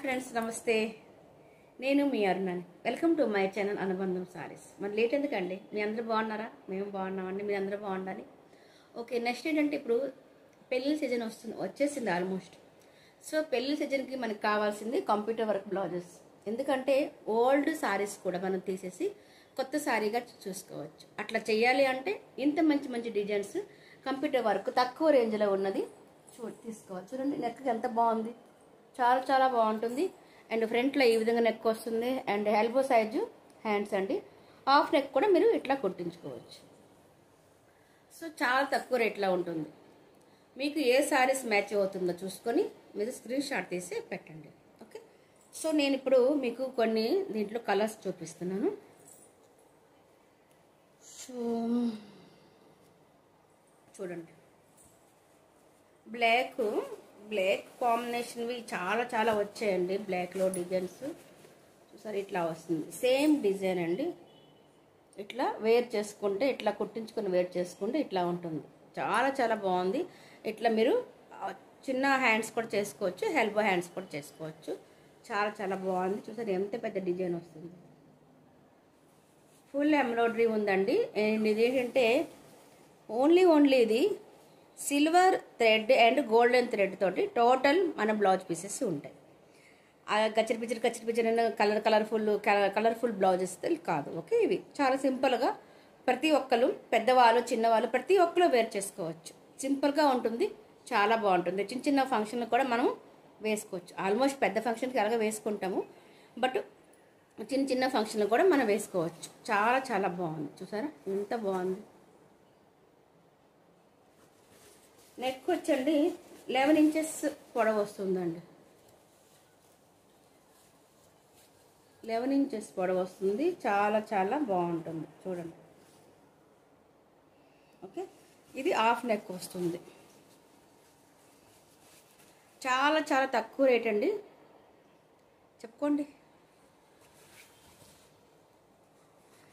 Friends నమస్తే. నేను మీ అరుణాని. Welcome to my channel అనుబంధం సారీస్. మరి లేట్ ఎందుకండి? మీ అందరూ బాగున్నారా? మేము బాగున్నామండి. మీరు అందరూ బాగుండాలి. ఓకే, నెక్స్ట్ ఏంటంటే ఇప్పుడు పెళ్లి సీజన్ వచ్చేసింది ఆల్మోస్ట్. సో పెళ్లి సీజన్కి మనకి కావాల్సింది కంప్యూటర్ వర్క్ బ్లౌజెస్. ఎందుకంటే ఓల్డ్ సారీస్ కూడా మనం తీసేసి కొత్త సారీగా చూసుకోవచ్చు. అట్లా చేయాలి అంటే ఇంత మంచి మంచి డిజైన్స్ కంప్యూటర్ వర్క్ తక్కువ రేంజ్లో ఉన్నది తీసుకోవచ్చు. చూడండి, నెక్ ఎంత బాగుంది, చాలా చాలా బాగుంటుంది. అండ్ ఫ్రంట్లో ఈ విధంగా నెక్ వస్తుంది. అండ్ ఎల్బో సైజు హ్యాండ్స్ అండి. హాఫ్ నెక్ కూడా మీరు ఇట్లా కుట్టించుకోవచ్చు. సో చాలా తక్కువ రేట్లో ఉంటుంది. మీకు ఏ సారీస్ మ్యాచ్ అవుతుందో చూసుకొని మీరు స్క్రీన్ షాట్ తీసి పెట్టండి. ఓకే, సో నేను ఇప్పుడు మీకు కొన్ని దీంట్లో కలర్స్ చూపిస్తున్నాను. సో చూడండి, బ్లాక్ కాంబినేషన్వి చాలా చాలా వచ్చాయండి. బ్లాక్లో డిజైన్స్ చూసారు, ఇట్లా వస్తుంది. సేమ్ డిజైన్ అండి. ఇట్లా వేర్ చేసుకుంటే, ఇట్లా కుట్టించుకొని వేర్ చేసుకుంటే ఇట్లా ఉంటుంది. చాలా చాలా బాగుంది. ఇట్లా మీరు చిన్న హ్యాండ్స్ కూడా చేసుకోవచ్చు, ఎల్బో హ్యాండ్స్ కూడా చేసుకోవచ్చు. చాలా చాలా బాగుంది. చూసారు ఎంత పెద్ద డిజైన్ వస్తుంది. ఫుల్ ఎంబ్రాయిడరీ ఉందండి. అండ్ ఇది ఏంటంటే ఓన్లీ ఇది silver thread and golden thread తోటి టోటల్ మన బ్లౌజ్ పీసెస్ ఉంటాయి. కచ్చరి పిచ్చరి కలర్ఫుల్ బ్లౌజెస్ కాదు. ఓకే, ఇవి చాలా సింపుల్గా ప్రతి ఒక్కరు, పెద్దవాళ్ళు చిన్నవాళ్ళు ప్రతి ఒక్కరు వేర్ చేసుకోవచ్చు. సింపుల్గా ఉంటుంది, చాలా బాగుంటుంది. చిన్న చిన్న ఫంక్షన్లు కూడా మనం వేసుకోవచ్చు. ఆల్మోస్ట్ పెద్ద ఫంక్షన్కి అలాగే వేసుకుంటాము, బట్ చిన్న చిన్న ఫంక్షన్లు కూడా మనం వేసుకోవచ్చు. చాలా చాలా బాగుంది. చూసారా ఎంత బాగుంది. నెక్ వచ్చండి 11 ఇంచెస్ పొడవు వస్తుందండి. 11 ఇంచెస్ పొడవు వస్తుంది. చాలా చాలా బాగుంటుంది. చూడండి. ఓకే, ఇది హాఫ్ నెక్ వస్తుంది. చాలా చాలా తక్కువ రేట్ అండి. చెప్పుకోండి.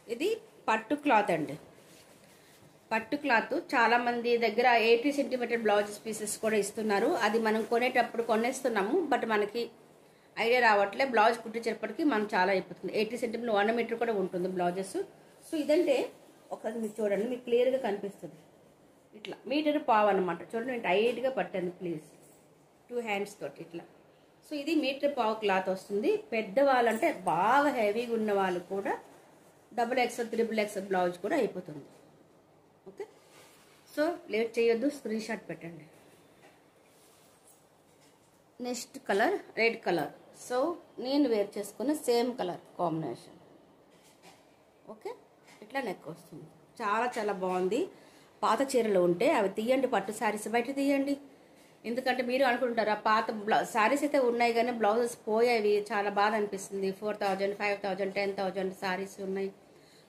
ఇది పట్టు క్లాత్ అండి. పట్టు క్లాత్ చాలా మంది దగ్గర 80 సెంటీమీటర్ బ్లౌజెస్ పీసెస్ కూడా ఇస్తున్నారు. అది మనం కొనేటప్పుడు కొనేస్తున్నాము, బట్ మనకి ఐడియా రావట్లే. బ్లౌజ్ కుట్టించేటప్పటికి మనం చాలా అయిపోతుంది. 80 సెంటీమీటర్ 1 మీటర్ కూడా ఉంటుంది బ్లౌజెస్. సో ఇదంటే ఒకసారి మీరు చూడండి, మీకు క్లియర్గా కనిపిస్తుంది. ఇట్లా మీటర్ పావు అనమాట. చూడండి, నేను టైట్గా పట్టాను ప్లీజ్, 2 హ్యాండ్స్ తోటి ఇట్లా. సో ఇది మీటర్ పావు క్లాత్ వస్తుంది. పెద్దవాళ్ళంటే బాగా హెవీగా ఉన్న వాళ్ళు కూడా XXL, XXL బ్లౌజ్ కూడా అయిపోతుంది. ఓకే, సో లేట్ చేయొద్దు, స్క్రీన్ షాట్ పెట్టండి. Next colour red colour. So నేను వేర్ చేసుకున్న సేమ్ కలర్ కాంబినేషన్. ఓకే, ఇట్లా నెక్ వస్తుంది. చాలా చాలా బాగుంది. పాత చీరలు ఉంటే అవి తీయండి, పట్టు శారీస్ బయట తీయండి. ఎందుకంటే మీరు అనుకుంటారు ఆ పాత శారీస్ అయితే ఉన్నాయి కానీ బ్లౌజెస్ పోయేవి, చాలా బాధ అనిపిస్తుంది. 4000, 5000, 10,000 శారీస్ ఉన్నాయి.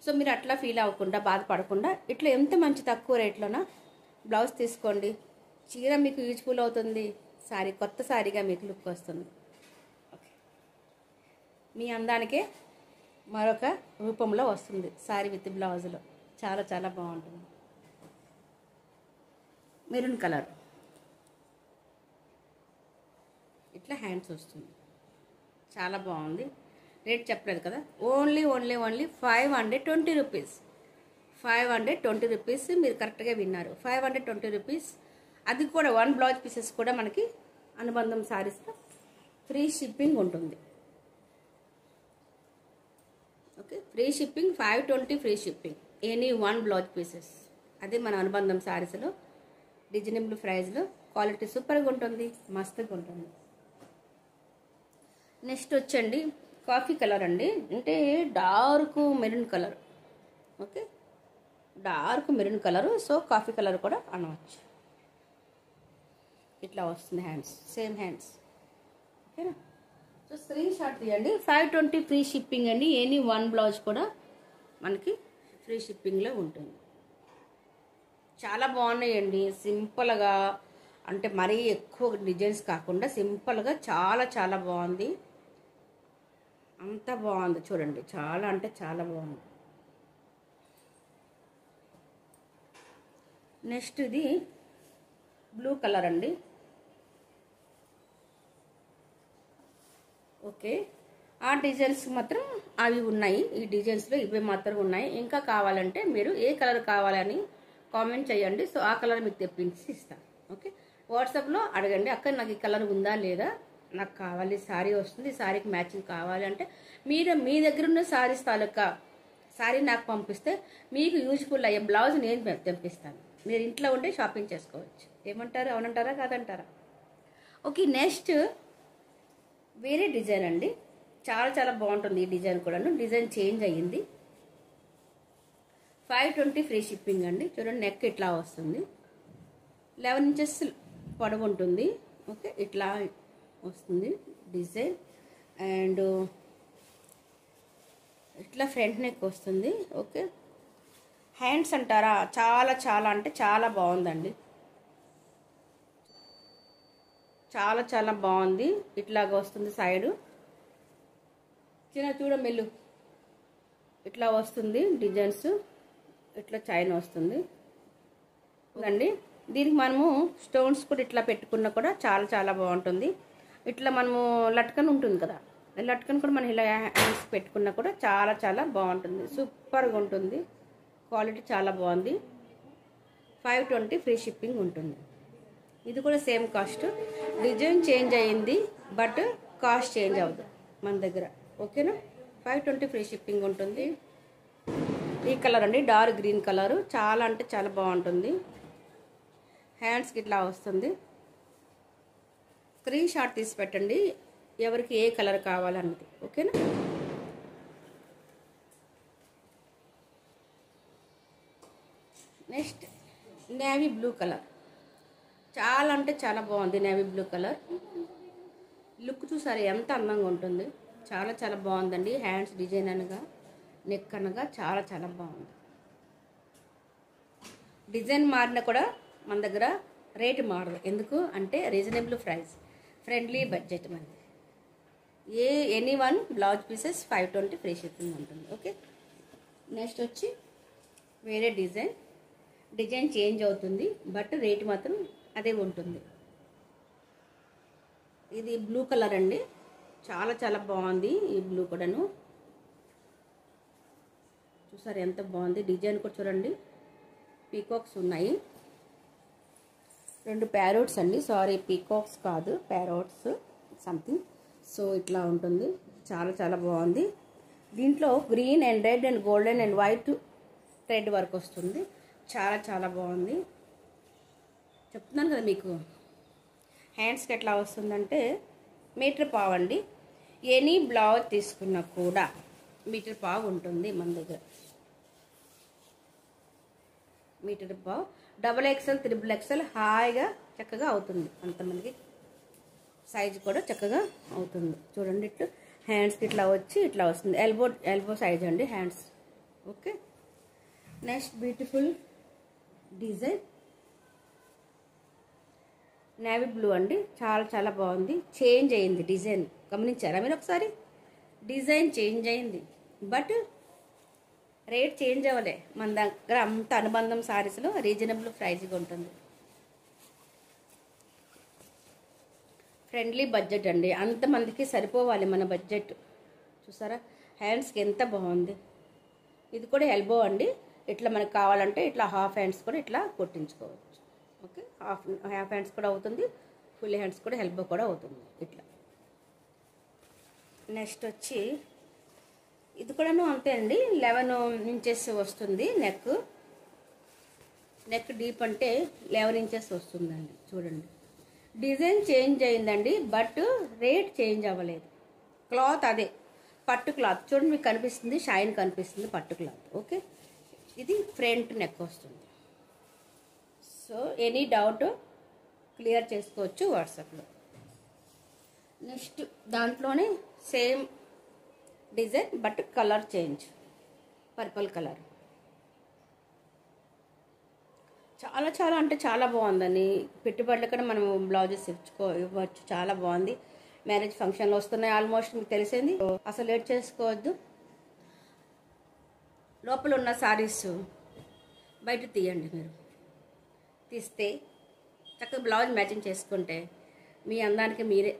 సో మీరు అట్లా ఫీల్ అవ్వకుండా, బాధపడకుండా ఇట్లా ఎంత మంచి తక్కువ రేట్లోన బ్లౌజ్ తీసుకోండి. చీర మీకు యూజ్ఫుల్ అవుతుంది, శారీ కొత్త శారీగా మీకు లుక్ వస్తుంది. ఓకే, మీ అందానికే మరొక రూపంలో వస్తుంది శారీ విత్ బ్లౌజ్లో. చాలా చాలా బాగుంటుంది. Maroon colour. ఇట్లా హ్యాండ్స్ వస్తుంది. చాలా బాగుంది. రేట్ చెప్పలేదు కదా, ఓన్లీ 520 రూపీస్. 520 రూపీస్. మీరు కరెక్ట్గా విన్నారు, 520 రూపీస్. అది కూడా 1 బ్లౌజ్ పీసెస్ కూడా మనకి అనుబంధం సారీస్లో ఫ్రీ షిప్పింగ్ ఉంటుంది. Okay, free shipping 520 free shipping any 1 blouse pieces. అది మన అనుబంధం సారీస్లో రీజనబుల్ ప్రైస్లో క్వాలిటీ సూపర్గా ఉంటుంది, మస్తుగా ఉంటుంది. నెక్స్ట్ వచ్చండి కాఫీ కలర్ అండి. అంటే dark maroon colour. Okay, dark maroon colour. So coffee colour కూడా అనవచ్చు. ఇట్లా వస్తుంది హ్యాండ్స్, సేమ్ హ్యాండ్స్. ఓకేనా? సో స్క్రీన్ షాట్ తీయండి. 520 ఫ్రీ షిప్పింగ్ అండి. ఎనీ 1 బ్లౌజ్ కూడా మనకి ఫ్రీ షిప్పింగ్లో ఉంటుంది. చాలా బాగున్నాయండి. సింపుల్గా, అంటే మరీ ఎక్కువ డిజైన్స్ కాకుండా సింపుల్గా చాలా చాలా బాగుంది. అంత బాగుంది చూడండి, చాలా అంటే చాలా బాగుంది. నెక్స్ట్ ఇది బ్లూ కలర్ అండి. ఓకే, ఆ డిజైన్స్ మాత్రం అవి ఉన్నాయి. ఈ డిజైన్స్లో ఇవి మాత్రం ఉన్నాయి. ఇంకా కావాలంటే మీరు ఏ కలర్ కావాలని కామెంట్ చేయండి. సో ఆ కలర్ మీకు తెప్పించి ఇస్తాను. ఓకే, వాట్సాప్లో అడగండి, అక్కడ నాకు ఈ కలర్ ఉందా లేదా, నాకు కావాలి, శారీ వస్తుంది, శారీకి మ్యాచింగ్ కావాలి అంటే మీరు మీ దగ్గర ఉన్న శారీస్ తాలూకా శారీ నాకు పంపిస్తే మీకు యూజ్ఫుల్ అయ్యే బ్లౌజ్ నేను తెప్పిస్తాను. మీరు ఇంట్లో ఉండి షాపింగ్ చేసుకోవచ్చు. ఏమంటారు, అవునంటారా కాదంటారా? ఓకే, నెక్స్ట్ వేరే డిజైన్ అండి. చాలా చాలా బాగుంటుంది ఈ డిజైన్ కూడాను. డిజైన్ చేంజ్ అయ్యింది. 520 ఫ్రీ షిప్పింగ్ అండి. చూడండి, నెక్ ఇట్లా వస్తుంది, 11 ఇంచెస్ పొడవు ఉంటుంది. ఓకే, ఇట్లా వస్తుంది డిజైన్. అండ్ ఇట్లా ఫ్రంట్ నెక్ వస్తుంది. ఓకే, హ్యాండ్స్ అంటారా, చాలా చాలా అంటే చాలా బాగుందండి. చాలా చాలా బాగుంది. ఇట్లాగ వస్తుంది సైడు, చిన్న చూడ మెల్లు ఇట్లా వస్తుంది డిజైన్స్. ఇట్లా చైన్ వస్తుంది అండి. దీనికి మనము స్టోన్స్ కూడా ఇట్లా పెట్టుకున్నా కూడా చాలా చాలా బాగుంటుంది. ఇట్లా మనము లట్కన్ ఉంటుంది కదా, లట్కన్ కూడా మనం ఇలా హ్యాండ్స్ పెట్టుకున్నా కూడా చాలా చాలా బాగుంటుంది. సూపర్గా ఉంటుంది. క్వాలిటీ చాలా బాగుంది. 520 ఫ్రీ షిప్పింగ్ ఉంటుంది. ఇది కూడా సేమ్ కాస్ట్. డిజైన్ చేంజ్ అయ్యింది బట్ కాస్ట్ చేంజ్ అవ్వదు మన దగ్గర. ఓకేనా, 520 ఫ్రీ షిప్పింగ్ ఉంటుంది. ఈ కలర్ అండి, డార్క్ గ్రీన్ కలరు, చాలా అంటే చాలా బాగుంటుంది. హ్యాండ్స్కి ఇట్లా వస్తుంది. స్క్రీన్ షాట్ తీసి పెట్టండి ఎవరికి ఏ కలర్ కావాలన్నది. ఓకేనా, నెక్స్ట్ నేవీ బ్లూ కలర్. చాలా అంటే చాలా బాగుంది నేవీ బ్లూ కలర్. లుక్ చూసారు ఎంత అందంగా ఉంటుంది. చాలా చాలా బాగుందండి. హ్యాండ్స్ డిజైన్ అనగా, నెక్ అనగా చాలా చాలా బాగుంది. డిజైన్ మారినా కూడా మన దగ్గర రేటు మారదు. ఎందుకు అంటే రీజనబుల్ ప్రైస్, ఫ్రెండ్లీ బడ్జెట్ మనది. Any one blouse pieces 520 free shipping ఉంటుంది. ఓకే, నెక్స్ట్ వచ్చి వేరే డిజైన్ చేంజ్ అవుతుంది బట్ రేట్ మాత్రం అదే ఉంటుంది. ఇది బ్లూ కలర్ అండి. చాలా చాలా బాగుంది ఈ బ్లూ కూడాను. చూసారు ఎంత బాగుంది. డిజైన్ కూడా చూడండి, పీకాక్స్ ఉన్నాయి. 2 ప్యారోట్స్ అండి, సారీ పీకాక్స్ కాదు, ప్యారోట్స్ సంథింగ్. సో ఇట్లా ఉంటుంది. చాలా చాలా బాగుంది. దీంట్లో green and red and golden and white thread work వస్తుంది. చాలా చాలా బాగుంది. చెప్తున్నాను కదా మీకు. హ్యాండ్స్కి ఎట్లా వస్తుందంటే మీటర్ పావు అండి. ఎనీ బ్లౌజ్ తీసుకున్నా కూడా మీటర్ పావు ఉంటుంది మన దగ్గర. మీటర్ పావు, XXL, XXL హాయిగా చక్కగా అవుతుంది. అంతమందికి సైజు కూడా చక్కగా అవుతుంది. చూడండి, ఇట్లా హ్యాండ్స్కి ఇట్లా వచ్చి ఇట్లా వస్తుంది. ఎల్బో సైజ్ అండి hands. Okay, next beautiful design navy blue అండి. చాలా చాలా బాగుంది. చేంజ్ అయింది డిజైన్, గమనించారా మీరు ఒకసారి? డిజైన్ చేంజ్ అయింది బట్ రేట్ చేంజ్ అవ్వలే. మన దగ్గర అంత అనుబంధం సారీస్లో రీజనబుల్ ప్రైస్గా ఉంటుంది. ఫ్రెండ్లీ బడ్జెట్ అండి. అంతమందికి సరిపోవాలి మన బడ్జెట్. చూసారా హ్యాండ్స్కి ఎంత బాగుంది. ఇది కూడా ఎల్బో అండి. ఇట్లా మనకు కావాలంటే ఇట్లా హాఫ్ హ్యాండ్స్ కూడా ఇట్లా కొట్టించుకోవచ్చు. ఓకే, హాఫ్ హ్యాండ్స్ కూడా అవుతుంది, ఫుల్ హ్యాండ్స్ కూడా ఎల్బో కూడా అవుతుంది ఇట్లా. నెక్స్ట్ వచ్చి ఇది కూడాను అంతే అండి. 11 ఇంచెస్ వస్తుంది నెక్ డీప్ అంటే 11 ఇంచెస్ వస్తుందండి. చూడండి, డిజైన్ చేంజ్ అయిందండి బట్ రేట్ చేంజ్ అవ్వలేదు. క్లాత్ అదే, పట్టు క్లాత్. చూడండి, మీకు కనిపిస్తుంది, షైన్ కనిపిస్తుంది, పట్టు క్లాత్. ఓకే, ఇది ఫ్రంట్ నెక్ వస్తుంది. సో ఎనీ డౌట్ క్లియర్ చేసుకోవచ్చు వాట్సాప్లో. నెక్స్ట్ దాంట్లోనే same design but colour change, purple colour. చాలా చాలా అంటే చాలా బాగుందని. పెట్టుబడులు కూడా మనం బ్లౌజెస్ ఇవ్వచ్చు. చాలా బాగుంది. మ్యారేజ్ ఫంక్షన్లు వస్తున్నాయి ఆల్మోస్ట్, మీకు తెలిసింది. అసలు లేట్ చేసుకోవద్దు. లోపల ఉన్న సారీస్ బయట తీయండి. మీరు తీస్తే చక్కగా బ్లౌజ్ మ్యాచింగ్ చేసుకుంటే మీ అందానికి మీరే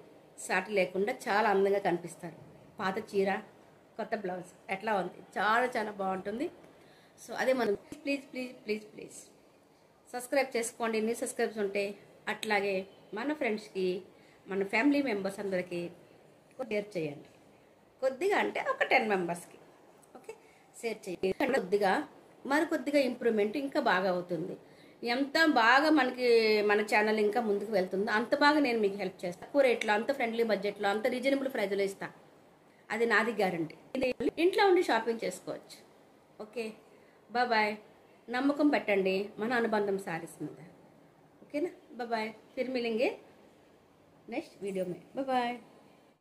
సాటి లేకుండా చాలా అందంగా కనిపిస్తారు. పాత చీర కొత్త బ్లౌజ్ ఎట్లా ఉంది, చాలా చాలా బాగుంటుంది. సో అదే మనం please please please please subscribe చేసుకోండి. న్యూ సబ్స్క్రైబ్స్ ఉంటే అట్లాగే మన ఫ్రెండ్స్కి, మన ఫ్యామిలీ మెంబర్స్ అందరికీ షేర్ చేయండి. కొద్దిగా అంటే ఒక 10 మెంబర్స్కి ఓకే షేర్ చేయండి. కొద్దిగా మరికొద్దిగా ఇంప్రూవ్మెంట్ ఇంకా బాగా అవుతుంది. ఎంత బాగా మన ఛానల్ ఇంకా ముందుకు వెళ్తుందో అంత బాగా నేను మీకు హెల్ప్ చేస్తాను. తక్కువ రేట్లో, అంత ఫ్రెండ్లీ బడ్జెట్లో, అంత రీజనబుల్ ప్రైజ్లో ఇస్తాను. అది నాది గ్యారంటీ. ఇంట్లో ఉండి షాపింగ్ చేసుకోవచ్చు. Okay bye. నమ్మకం పెట్టండి మన అనుబంధం సారీస్ మీద. ओके ना, बाय बाय, फिर मिलेंगे नेक्स्ट वीडियो में, बाय बाय।